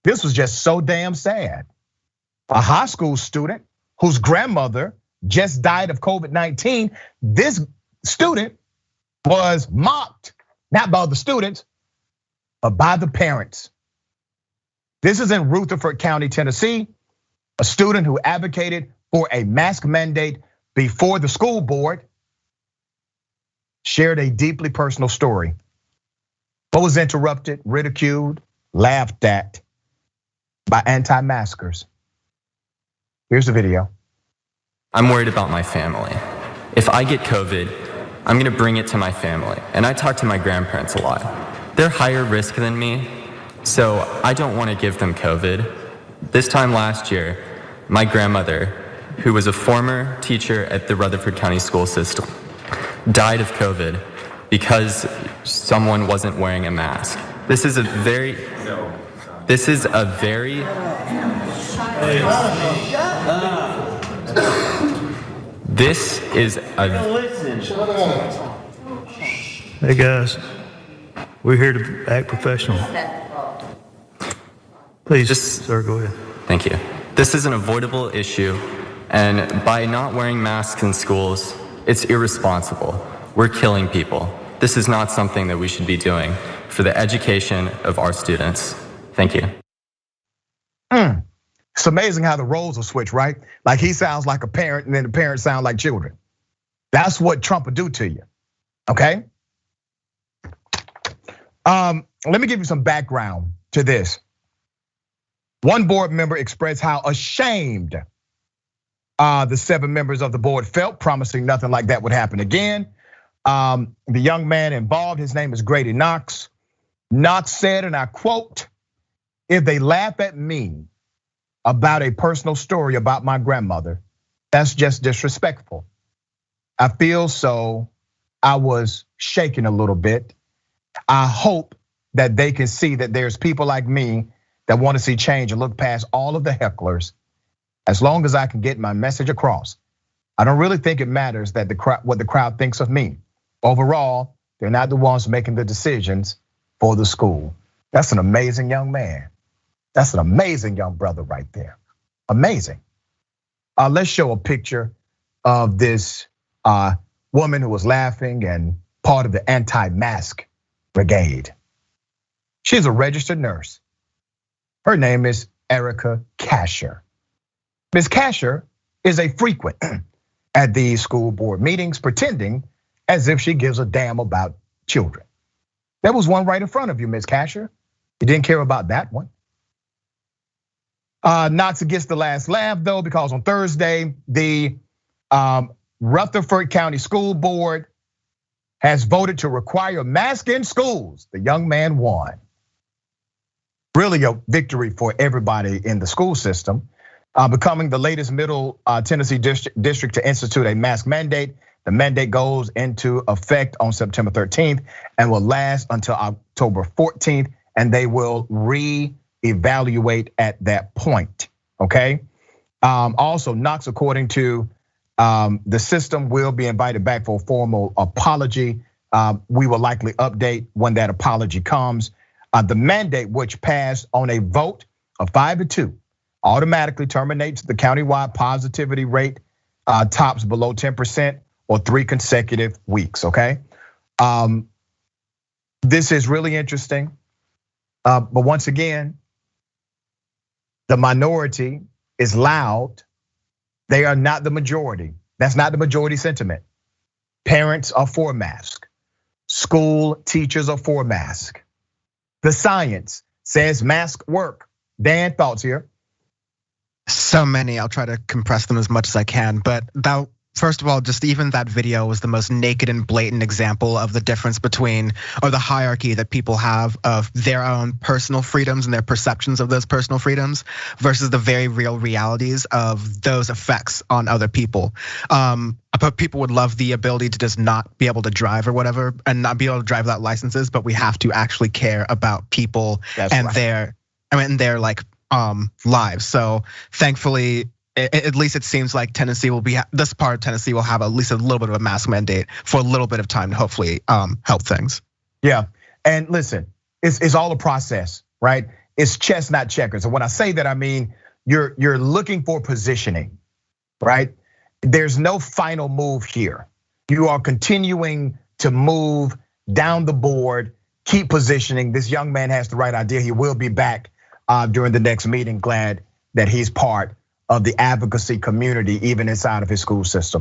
This was just so damn sad. A high school student whose grandmother just died of COVID-19. This student was mocked, not by the students, but by the parents. This is in Rutherford County, Tennessee. A student who advocated for a mask mandate before the school board shared a deeply personal story, but was interrupted, ridiculed, laughed at by anti-maskers. Here's the video. I'm worried about my family. If I get COVID, I'm gonna bring it to my family. And I talk to my grandparents a lot. They're higher risk than me, so I don't wanna give them COVID. This time last year, my grandmother, who was a former teacher at the Rutherford County school system, died of COVID because someone wasn't wearing a mask. This is a very. Hey guys, we're here to act professional. Please, sir, go ahead. Thank you. This is an avoidable issue, and by not wearing masks in schools, it's irresponsible. We're killing people. This is not something that we should be doing for the education of our students. Thank you. It's amazing how the roles will switch, right? Like he sounds like a parent and then the parents sound like children. That's what Trump would do to you, okay? Let me give you some background to this. One board member expressed how ashamed the 7 members of the board felt, promising nothing like that would happen again. The young man involved, his name is Grady Knox. Knox said, and I quote, "If they laugh at me about a personal story about my grandmother, that's just disrespectful. I feel so, I was shaking a little bit. I hope that they can see that there's people like me that want to see change and look past all of the hecklers. As long as I can get my message across, I don't really think it matters that what the crowd thinks of me. Overall, they're not the ones making the decisions for the school." That's an amazing young man. That's an amazing young brother right there. Amazing. Let's show a picture of this woman who was laughing and part of the anti-mask brigade. She's a registered nurse. Her name is Erica Casher. Ms. Casher is a frequent at the school board meetings, pretending as if she gives a damn about children. There was one right in front of you, Ms. Casher. You didn't care about that one. Knox gets the last laugh though, because on Thursday, the Rutherford County School Board has voted to require masks in schools. The young man won. Really a victory for everybody in the school system, becoming the latest Middle Tennessee district to institute a mask mandate. The mandate goes into effect on September 13th and will last until October 14th, and they will reevaluate at that point, okay? Also, Knox, according to the system, will be invited back for a formal apology. We will likely update when that apology comes. The mandate, which passed on a vote of 5-2, automatically terminates the countywide positivity rate tops below 10% or 3 consecutive weeks, okay? This is really interesting, but once again, the minority is loud. They are not the majority. That's not the majority sentiment. Parents are for mask. School teachers are for mask. The science says masks work. Dan, thoughts here? So many, I'll try to compress them as much as I can, but that, first of all, just even that video was the most naked and blatant example of the difference between, or the hierarchy that people have of their own personal freedoms and their perceptions of those personal freedoms versus the very real realities of those effects on other people. But people would love the ability to just not be able to drive or whatever, and not be able to drive without licenses, but we have to actually care about people and their like lives. So thankfully, at least it seems like Tennessee will be, this part of Tennessee will have at least a little bit of a mask mandate for a little bit of time to hopefully help things. Yeah, and listen, it's all a process, right? it's chess, not checkers. And when I say that, I mean you're looking for positioning, right? There's no final move here. You are continuing to move down the board, keep positioning. This young man has the right idea. He will be back during the next meeting. Glad that he's part of the advocacy community, even inside of his school system.